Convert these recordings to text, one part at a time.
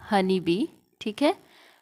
Honey bee, ठीक है,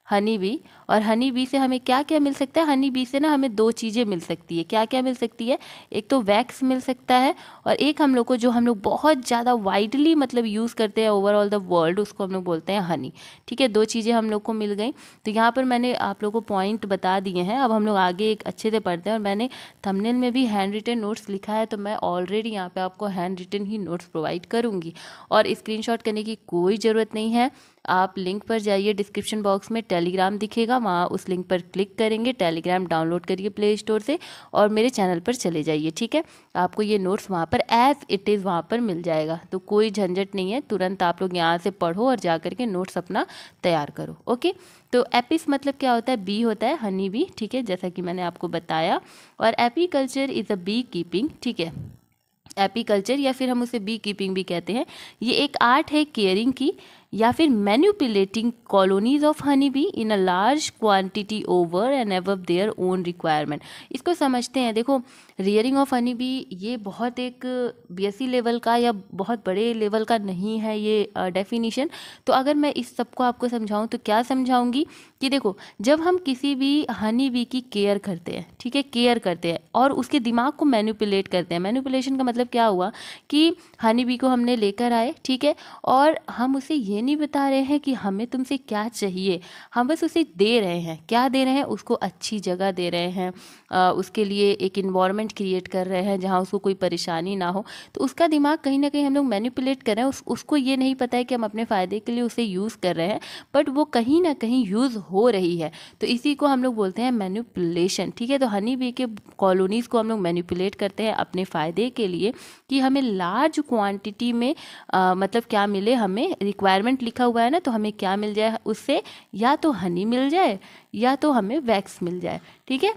honey bee. और हनी बी से हमें क्या क्या मिल सकता है? हनी बी से ना हमें दो चीज़ें मिल सकती है। क्या क्या मिल सकती है? एक तो वैक्स मिल सकता है, और एक हम लोग को जो हम लोग बहुत ज़्यादा वाइडली मतलब यूज़ करते हैं ओवरऑल द वर्ल्ड, उसको हम लोग बोलते हैं हनी। ठीक है, दो चीज़ें हम लोग को मिल गई। तो यहाँ पर मैंने आप लोगों को पॉइंट बता दिए हैं। अब हम लोग आगे एक अच्छे से पढ़ते हैं। और मैंने थंबनेल में भी हैंड रिटन नोट्स लिखा है, तो मैं ऑलरेडी यहाँ पे आपको हैंड रिटन ही नोट्स प्रोवाइड करूँगी, और स्क्रीनशॉट करने की कोई ज़रूरत नहीं है। आप लिंक पर जाइए, डिस्क्रिप्शन बॉक्स में टेलीग्राम दिखेगा, वहाँ उस लिंक पर क्लिक करेंगे, टेलीग्राम डाउनलोड करिए प्ले स्टोर से, और मेरे चैनल पर चले जाइए। ठीक है, आपको ये नोट्स वहाँ पर एज इट इज़ वहाँ पर मिल जाएगा, तो कोई झंझट नहीं है। तुरंत आप लोग यहाँ से पढ़ो और जा करके नोट्स अपना तैयार करो। ओके, तो एपिस मतलब क्या होता है? बी होता है, हनी बी। ठीक है, जैसा कि मैंने आपको बताया। और apiculture is a bee keeping. ठीक है, एपीकल्चर या फिर हम उसे बी कीपिंग भी कहते हैं। ये एक आर्ट है केयरिंग की या फिर manipulating colonies of honey be in a large quantity over and above their own requirement. इसको समझते हैं। देखो, रियरिंग ऑफ हनी बी ये बहुत एक बीएससी लेवल का या बहुत बड़े लेवल का नहीं है ये डेफिनेशन। तो अगर मैं इस सबको आपको समझाऊं तो क्या समझाऊंगी कि देखो, जब हम किसी भी हनी बी की केयर करते हैं, ठीक है, केयर करते हैं और उसके दिमाग को मैनिपुलेट करते हैं। मैनिपुलेशन का मतलब क्या हुआ कि हनी बी को हमने लेकर आए, ठीक है, और हम उसे ये नहीं बता रहे हैं कि हमें तुमसे क्या चाहिए, हम बस उसे दे रहे हैं। क्या दे रहे हैं? उसको अच्छी जगह दे रहे हैं, उसके लिए एक इन्वायरमेंट क्रिएट कर रहे हैं जहाँ उसको कोई परेशानी ना हो। तो उसका दिमाग कहीं ना कहीं हम लोग मैनिपुलेट कर रहे हैं। उसको ये नहीं पता है कि हम अपने फ़ायदे के लिए उसे यूज़ कर रहे हैं, बट वो कहीं ना कहीं यूज़ हो रही है। तो इसी को हम लोग बोलते हैं मैनिपुलेशन। ठीक है, तो हनी बी के कॉलोनीज़ को हम लोग मैनिपुलेट करते हैं अपने फ़ायदे के लिए, कि हमें लार्ज क्वांटिटी में मतलब क्या मिले, हमें रिक्वायरमेंट लिखा हुआ है ना, तो हमें क्या मिल जाए उससे? या तो हनी मिल जाए या तो हमें वैक्स मिल जाए। ठीक है,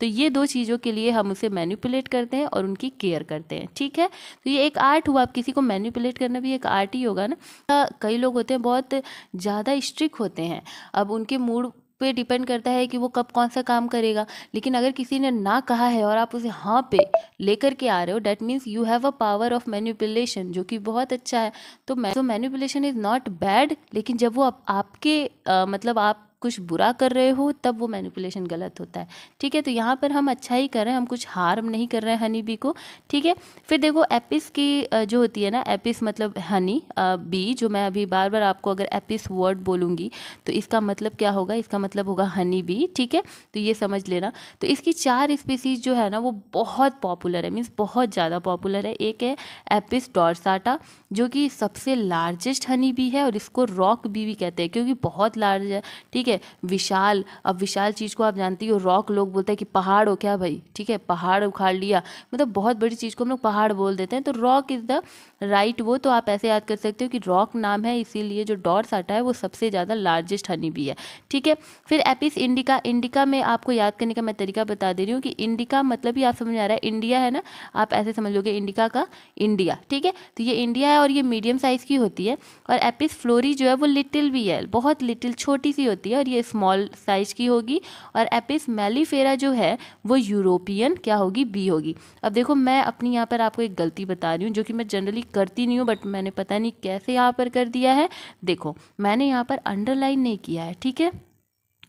तो ये दो चीज़ों के लिए हम उसे मैनिपुलेट करते हैं और उनकी केयर करते हैं। ठीक है, तो ये एक आर्ट हुआ। अब किसी को मैनिपुलेट करना भी एक आर्ट ही होगा ना। कई लोग होते हैं बहुत ज़्यादा स्ट्रिक्ट होते हैं, अब उनके मूड पे डिपेंड करता है कि वो कब कौन सा काम करेगा। लेकिन अगर किसी ने ना कहा है और आप उसे हाँ पे लेकर के आ रहे हो, that means you have a power of manipulation, जो कि बहुत अच्छा है। तो मैनिपुलेशन इज़ नॉट बैड, लेकिन जब वो आपके मतलब आप कुछ बुरा कर रहे हो तब वो मैनिपुलेशन गलत होता है। ठीक है, तो यहाँ पर हम अच्छा ही कर रहे हैं, हम कुछ हार्म नहीं कर रहे हैं हनी बी को। ठीक है, फिर देखो एपिस की जो होती है ना, एपिस मतलब हनी बी, जो मैं अभी बार बार आपको अगर एपिस वर्ड बोलूँगी तो इसका मतलब क्या होगा? इसका मतलब होगा हनी बी। ठीक है, तो ये समझ लेना। तो इसकी 4 स्पीसीज जो है ना वो बहुत पॉपुलर है, मीन्स बहुत ज़्यादा पॉपुलर है। एक है एपिस डॉर्साटा, जो कि सबसे लार्जेस्ट हनी बी है, और इसको रॉक बी भी कहते हैं क्योंकि बहुत लार्ज है। ठीक है, विशाल। अब विशाल चीज़ को आप जानती हो, रॉक लोग बोलते हैं कि पहाड़ हो क्या भाई? ठीक है, पहाड़ उखाड़ लिया, मतलब बहुत बड़ी चीज़ को हम लोग पहाड़ बोल देते हैं। तो रॉक इज़ द राइट वो, तो आप ऐसे याद कर सकते हो कि रॉक नाम है, इसीलिए जो डॉर्स आता है वो सबसे ज़्यादा लार्जेस्ट हनी बी है। ठीक है, फिर एपिस इंडिका। इंडिका में आपको याद करने का मैं तरीका बता दे रही हूँ कि इंडिका मतलब ही आप समझ आ रहा है, इंडिया है ना, आप ऐसे समझ लोगे इंडिका का इंडिया। ठीक है, तो ये इंडिया है और ये मीडियम साइज़ की होती है। और एपिस फ्लोरी जो है वो लिटिल भी है, बहुत लिटिल, छोटी सी होती है, और ये स्मॉल साइज़ की होगी। और एपिस मेलिफेरा जो है वो यूरोपियन क्या होगी? बी होगी। अब देखो, मैं अपनी यहाँ पर आपको एक गलती बता रही हूँ जो कि मैं जनरली करती नहीं हूँ, बट मैंने पता नहीं कैसे यहाँ पर कर दिया है। देखो, मैंने यहाँ पर अंडरलाइन नहीं किया है। ठीक है,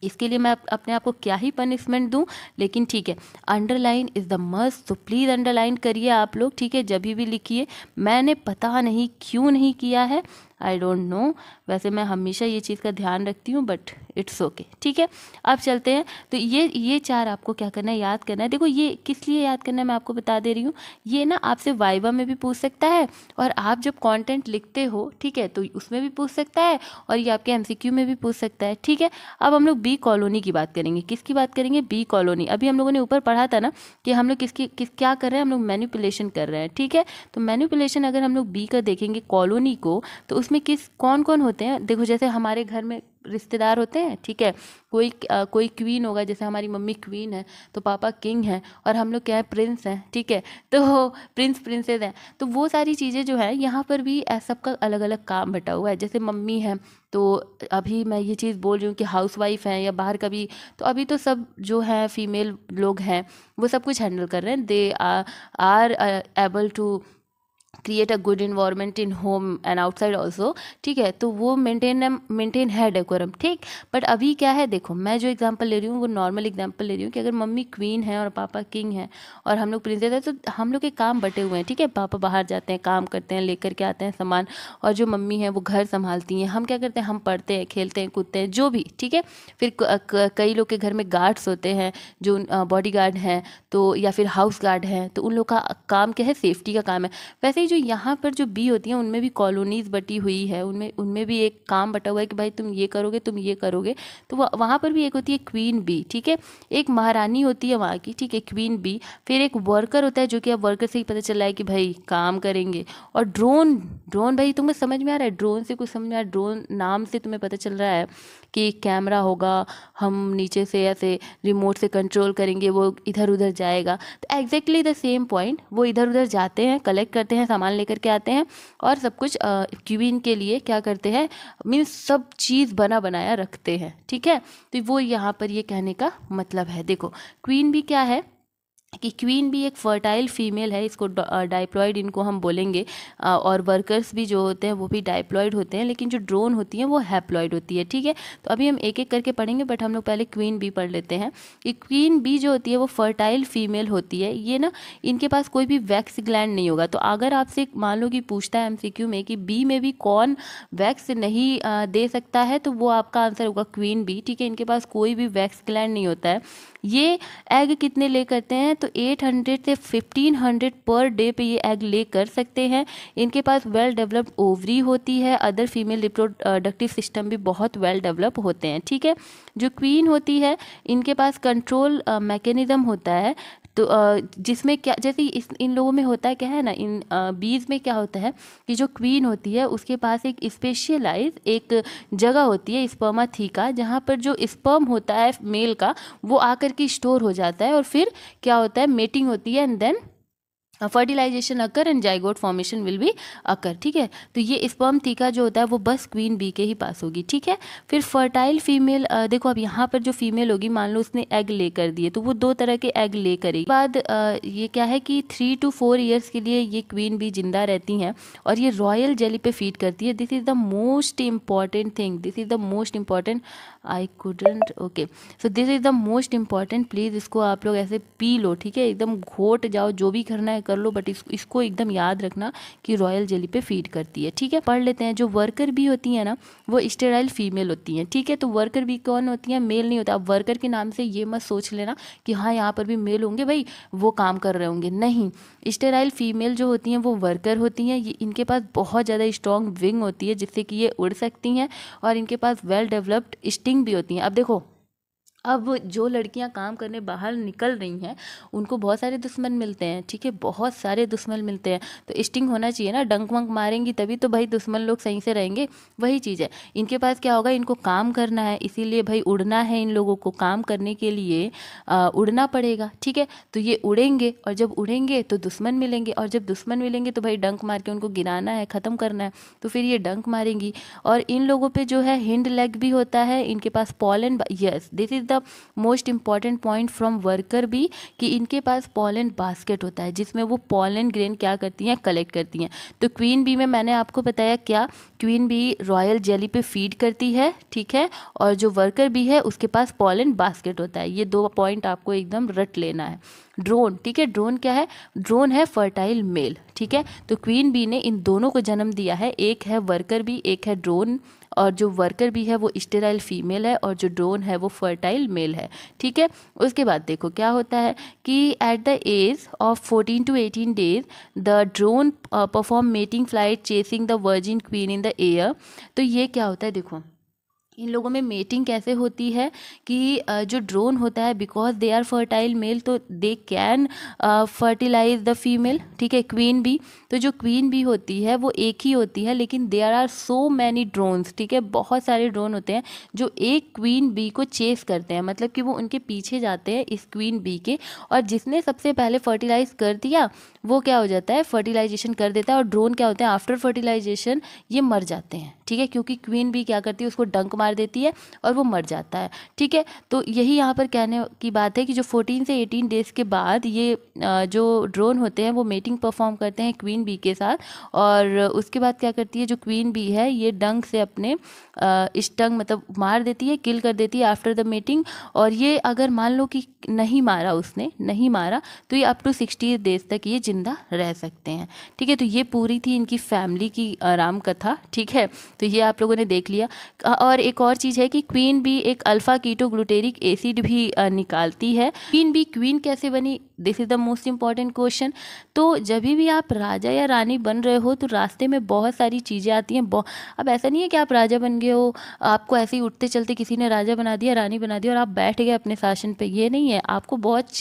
इसके लिए मैं अपने आप को क्या ही पनिशमेंट दूं, लेकिन ठीक है, अंडरलाइन इज़ द मस्ट, तो प्लीज़ अंडरलाइन करिए आप लोग। ठीक है, जब भी लिखिए। मैंने पता नहीं क्यों नहीं किया है, आई डोंट नो। वैसे मैं हमेशा ये चीज़ का ध्यान रखती हूँ, बट इट्स ओके। ठीक है, अब चलते हैं। तो ये 4 आपको क्या करना है? याद करना है। देखो, ये किस लिए याद करना है मैं आपको बता दे रही हूँ। ये ना आपसे वाइवा में भी पूछ सकता है, और आप जब कंटेंट लिखते हो, ठीक है, तो उसमें भी पूछ सकता है, और ये आपके एमसीक्यू में भी पूछ सकता है। ठीक है, अब हम लोग बी कॉलोनी की बात करेंगे। किसकी बात करेंगे? Bee colony. अभी हम लोगों ने ऊपर पढ़ा था ना कि हम लोग क्या कर रहे हैं? हम लोग मैनिपुलेशन कर रहे हैं। ठीक है, तो मैनिपुलेशन अगर हम लोग बी का देखेंगे कॉलोनी को, तो उसमें कौन कौन होते हैं? देखो, जैसे हमारे घर में रिश्तेदार होते हैं, ठीक है, कोई क्वीन होगा, जैसे हमारी मम्मी क्वीन है तो पापा किंग हैं, और हम लोग क्या है? प्रिंस हैं। ठीक है, तो प्रिंस प्रिंसेस हैं। तो वो सारी चीज़ें जो है यहाँ पर भी सबका अलग अलग काम बटा हुआ है। जैसे मम्मी है, तो अभी मैं ये चीज़ बोल रही हूँ कि हाउसवाइफ हैं या बाहर का भी, तो अभी तो सब जो है फीमेल लोग हैं वो सब कुछ हैंडल कर रहे हैं। They are able to create a good environment in home and outside also, ठीक है। तो वो मेंटेन है डेकोरम, ठीक। बट अभी क्या है, देखो मैं जो एग्जांपल ले रही हूँ वो नॉर्मल एग्जांपल ले रही हूँ कि अगर मम्मी क्वीन है और पापा किंग है और हम लोग प्रिंसेस है, तो हम लोग के काम बटे हुए हैं, ठीक है। पापा बाहर जाते हैं, काम करते हैं, लेकर के आते हैं सामान, और जो मम्मी है वो घर संभालती हैं। हम क्या करते हैं, हम पढ़ते हैं, खेलते हैं, कूदते हैं, जो भी, ठीक है। फिर कई लोग के घर में गार्ड्स होते हैं, जो बॉडी गार्ड हैं, तो या फिर हाउस गार्ड हैं, तो उन लोग का काम क्या है, सेफ्टी का काम है। वैसे ही जो यहाँ पर जो बी होती हैं उनमें भी कॉलोनीज बटी हुई है, उनमें उनमें भी एक काम बटा हुआ है कि भाई तुम ये करोगे, तुम ये करोगे। तो वहाँ पर भी एक होती है क्वीन बी, ठीक है। एक महारानी होती है वहाँ की, ठीक है, क्वीन बी। फिर एक वर्कर होता है, जो कि अब वर्कर से ही पता चल रहा है कि भाई काम करेंगे। और ड्रोन, ड्रोन भाई तुम्हें समझ में आ रहा है, ड्रोन से कुछ समझ में आ रहा है, ड्रोन नाम से तुम्हें पता चल रहा है कि कैमरा होगा, हम नीचे से ऐसे रिमोट से कंट्रोल करेंगे, वो इधर उधर जाएगा। तो एग्जैक्टली द सेम पॉइंट, वो इधर उधर जाते हैं, कलेक्ट करते हैं, सामान लेकर के आते हैं, और सब कुछ क्वीन के लिए क्या करते हैं, मीन्स सब चीज़ बना बनाया रखते हैं, ठीक है। तो वो यहाँ पर ये कहने का मतलब है। देखो क्वीन भी क्या है कि क्वीन भी एक फर्टाइल फीमेल है, इसको डाइप्लॉइड इनको हम बोलेंगे। और वर्कर्स भी जो होते हैं वो भी डाइप्लॉइड होते हैं, लेकिन जो ड्रोन होती है वो हैप्लॉइड होती है, ठीक है। तो अभी हम एक एक करके पढ़ेंगे, बट हम लोग पहले क्वीन बी पढ़ लेते हैं। कि क्वीन बी जो होती है वो फर्टाइल फीमेल होती है। ये ना, इनके पास कोई भी वैक्स ग्लैंड नहीं होगा। तो अगर आपसे मान लो कि पूछता है एमसीक्यू में कि बी में भी कौन वैक्स नहीं दे सकता है, तो वो आपका आंसर होगा क्वीन बी, ठीक है। इनके पास कोई भी वैक्स ग्लैंड नहीं होता है। ये एग कितने ले करते हैं, तो 800 से 1500 पर डे पे ये एग ले कर सकते हैं। इनके पास वेल डेवलप्ड ओवरी होती है, अदर फीमेल रिप्रोडक्टिव सिस्टम भी बहुत वेल डेवलप होते हैं, ठीक है। जो क्वीन होती है, इनके पास कंट्रोल मैकेनिज्म होता है। तो जिसमें क्या, जैसे इन लोगों में होता है क्या है ना, इन बीज में क्या होता है कि जो क्वीन होती है उसके पास एक स्पेशलाइज एक जगह होती है, स्पर्माथीका, जहाँ पर जो स्पर्म होता है मेल का वो आकर के स्टोर हो जाता है, और फिर क्या होता है, मेटिंग होती है, and then fertilization occur and zygote formation will be occur, ठीक है। तो ये स्पर्म थीका जो होता है वो बस क्वीन बी के ही पास होगी, ठीक है। फिर फर्टाइल फीमेल, देखो अब यहाँ पर जो फीमेल होगी, मान लो उसने एग ले कर दिए, तो वो 2 तरह के एग ले करेगी। बाद ये क्या है कि 3 to 4 ईयर्स के लिए ये क्वीन बी जिंदा रहती हैं, और ये रॉयल जेली पे फीड करती है। This is the most important thing, this is the most important, I couldn't, okay, so this is the most important. Please इसको आप लोग ऐसे पी लो, ठीक है, एकदम घोट जाओ, जो भी करना है कर लो, बट इसको एकदम याद रखना कि रॉयल जेली पे फीड करती है, ठीक है। पढ़ लेते हैं। जो वर्कर भी होती हैं ना, वो स्टेराइल फीमेल होती हैं, ठीक है। तो वर्कर भी कौन होती हैं, मेल नहीं होता। अब वर्कर के नाम से ये मत सोच लेना कि हाँ यहाँ पर भी मेल होंगे भाई, वो काम कर रहे होंगे, नहीं। स्टेराइल फीमेल जो होती हैं वो वर्कर होती हैं। ये इनके पास बहुत ज़्यादा स्ट्रॉन्ग विंग होती है, जिससे कि ये उड़ सकती हैं, और इनके पास वेल डेवलप्ड स्टिंग भी होती हैं। अब देखो, अब जो लड़कियां काम करने बाहर निकल रही हैं उनको बहुत सारे दुश्मन मिलते हैं, ठीक है, बहुत सारे दुश्मन मिलते हैं। तो स्टिंग होना चाहिए ना, डंक वंक मारेंगी तभी तो भाई दुश्मन लोग सही से रहेंगे, वही चीज़ है। इनके पास क्या होगा, इनको काम करना है, इसीलिए भाई उड़ना है, इन लोगों को काम करने के लिए उड़ना पड़ेगा, ठीक है। तो ये उड़ेंगे, और जब उड़ेंगे तो दुश्मन मिलेंगे, और जब दुश्मन मिलेंगे तो भाई डंक मार के उनको गिराना है, ख़त्म करना है, तो फिर ये डंक मारेंगी। और इन लोगों पे जो है हिंड लेग भी होता है, इनके पास pollen, yes this is the most important point from worker भी, कि इनके पास पॉलन बास्केट होता है, जिसमें वो पॉलन ग्रेन क्या करती हैं, कलेक्ट करती हैं। तो क्वीन बी में मैंने आपको बताया क्या, क्वीन बी रॉयल जेली पे फीड करती है, ठीक है, और जो वर्कर बी है उसके पास पॉलन बास्केट होता है। ये 2 पॉइंट आपको एकदम रट लेना है। ड्रोन, ठीक है, ड्रोन क्या है, ड्रोन है फर्टाइल मेल, ठीक है। तो क्वीन बी ने इन दोनों को जन्म दिया है, एक है वर्कर बी, एक है ड्रोन। और जो वर्कर बी है वो स्टेराइल फीमेल है, और जो ड्रोन है वो फर्टाइल मेल है, ठीक है। उसके बाद देखो क्या होता है कि at the age of 14 to 18 days the drone perform mating flight chasing the virgin queen in the air. तो ये क्या होता है, देखो इन लोगों में मेटिंग कैसे होती है कि जो ड्रोन होता है, because they are fertile male, तो they can fertilize the female, ठीक है, क्वीन बी। तो जो क्वीन बी होती है वो एक ही होती है, लेकिन there are so many drones, ठीक है, बहुत सारे ड्रोन होते हैं जो एक क्वीन बी को चेस करते हैं, मतलब कि वो उनके पीछे जाते हैं इस क्वीन बी के, और जिसने सबसे पहले फर्टिलाइज कर दिया वो क्या हो जाता है, फर्टिलाइजेशन कर देता है। और ड्रोन क्या होते हैं, आफ्टर फर्टिलाइजेशन ये मर जाते हैं, ठीक है, क्योंकि क्वीन बी क्या करती है, उसको डंक मार देती है और वो मर जाता है। ठीक है, तो यही यहाँ पर कहने की बात है कि जो 14 से 18 डेज़ के बाद ये जो ड्रोन होते हैं वो मेटिंग परफॉर्म करते हैं क्वीन बी के साथ, और उसके बाद क्या करती है जो क्वीन बी है ये डंक से अपने स्टंग मतलब मार देती है, किल कर देती है आफ्टर द मेटिंग। और ये अगर मान लो कि नहीं मारा, उसने नहीं मारा, तो ये अप टू 60 डेज तक ये जिंदा रह सकते हैं। ठीक है, तो ये पूरी थी इनकी फैमिली की राम कथा। ठीक है, तो ये आप लोगों ने देख लिया। और एक और चीज़ है कि क्वीन बी एक अल्फा कीटो ग्लूटेरिक एसिड भी निकालती है। क्वीन बी क्वीन कैसे बनी, this is the most important question. तो जब भी आप राजा या रानी बन रहे हो तो रास्ते में बहुत सारी चीज़ें आती हैं। अब ऐसा नहीं है कि आप राजा बन गए हो, आपको ऐसे ही उठते चलते किसी ने राजा बना दिया, रानी बना दिया और आप बैठ गए अपने शासन पे, ये नहीं है। आपको बहुत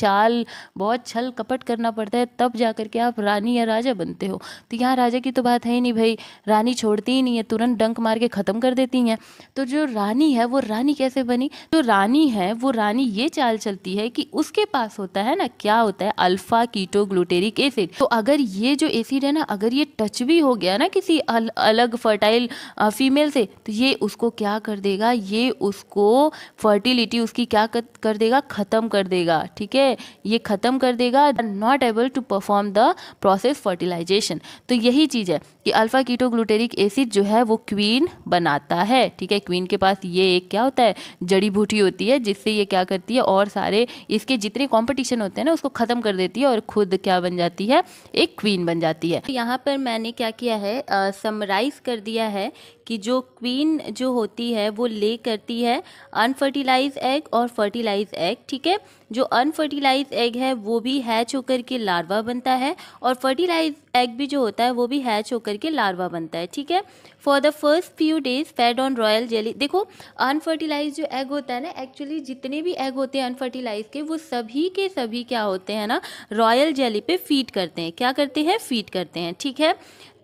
छल कपट करना पड़ता है, तब जा कर के आप रानी या राजा बनते हो। तो यहाँ राजा की तो बात है ही नहीं भाई, रानी छोड़ती ही नहीं है, तुरंत डंक मार के ख़त्म कर देती हैं। तो जो रानी है वो रानी कैसे बनी, जो रानी है वो रानी ये चाल चलती है कि उसके पास होता है ना, क्या होता है, अल्फा कीटो ग्लूटेरिक एसिड। तो अगर ये जो एसिड है ना, अगर ये टच भी हो गया ना किसी अलग फर्टाइल फीमेल से, तो ये उसको क्या कर देगा, ये उसको फर्टिलिटी उसकी क्या कर देगा, ख़त्म कर देगा। ठीक है, ये ख़त्म कर देगा, not able to perform the process fertilization. तो यही चीज़ है कि अल्फा कीटो ग्लूटेरिक एसिड जो है वो क्वीन बनाता है। ठीक है, क्वीन के पास ये एक क्या होता है, जड़ी बूटी होती है, जिससे ये क्या करती है और सारे इसके जितने कंपटीशन होते हैं ना उसको ख़त्म कर देती है और खुद क्या बन जाती है, एक क्वीन बन जाती है। यहाँ पर मैंने क्या किया है, समराइज कर दिया है कि जो क्वीन जो होती है वो ले करती है अनफर्टिलाइज एग और फर्टिलाइज एग। ठीक है, जो अनफर्टिलाइज एग है वो भी हैच होकर के लार्वा बनता है, और फर्टिलाइज एग भी जो होता है वो भी हैच होकर के लार्वा बनता है। ठीक है, for the first few days fade on royal jelly. देखो अनफर्टिलाइज जो एग होता है ना, एक्चुअली जितने भी एग होते हैं अनफर्टिलाइज के, वो सभी के सभी क्या होते हैं ना, रॉयल जेली पे फीड करते हैं। क्या करते हैं, फीड करते हैं। ठीक है,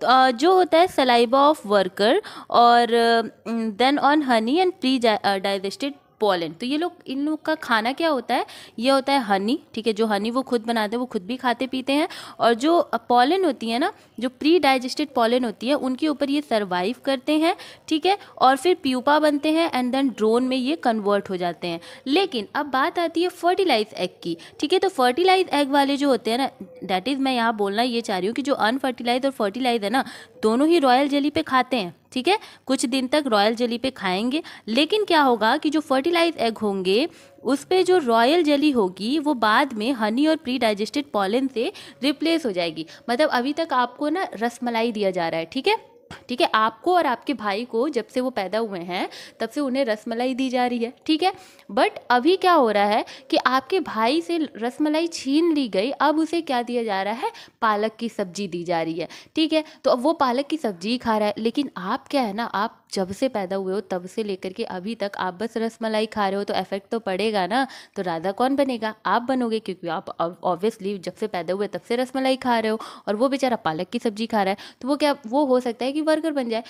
तो जो होता है सलाइवा ऑफ वर्कर और then on honey and pre digested pollen. तो ये लोग, इन लोग का खाना क्या होता है, ये होता है हनी। ठीक है, जो हनी वो खुद बनाते हैं, वो खुद भी खाते पीते हैं, और जो पोलन होती है ना, जो प्री डाइजेस्टेड पोलन होती है, उनके ऊपर ये सर्वाइव करते हैं। ठीक है, और फिर प्यूपा बनते हैं एंड देन ड्रोन में ये कन्वर्ट हो जाते हैं। लेकिन अब बात आती है फर्टिलाइज एग की। ठीक है, तो फर्टिलाइज एग वाले जो होते हैं ना, दैट इज़ मैं यहाँ बोलना ये चाह रही हूँ कि जो अनफर्टिलाइज और फर्टिलाइज है ना, दोनों ही रॉयल जेली पे खाते हैं। ठीक है, कुछ दिन तक रॉयल जेली पे खाएंगे, लेकिन क्या होगा कि जो फर्टिलाइज एग होंगे उस पे जो रॉयल जेली होगी वो बाद में हनी और प्री डाइजेस्टेड पॉलन से रिप्लेस हो जाएगी। मतलब अभी तक आपको ना रसमलाई दिया जा रहा है। ठीक है, ठीक है, आपको और आपके भाई को जब से वो पैदा हुए हैं तब से उन्हें रसमलाई दी जा रही है। ठीक है, बट अभी क्या हो रहा है कि आपके भाई से रसमलाई छीन ली गई, अब उसे क्या दिया जा रहा है, पालक की सब्जी दी जा रही है। ठीक है, तो अब वो पालक की सब्जी खा रहा है, लेकिन आप क्या है ना, आप जब से पैदा हुए हो तब से लेकर के अभी तक आप बस रसमलाई खा रहे हो, तो इफेक्ट तो पड़ेगा ना। तो राधा कौन बनेगा, आप बनोगे, क्योंकि आप ऑब्वियसली जब से पैदा हुए तब से रसमलाई खा रहे हो, और वो बेचारा पालक की सब्जी खा रहा है, तो वो क्या, वो हो सकता है कि वर्कर बन जाए।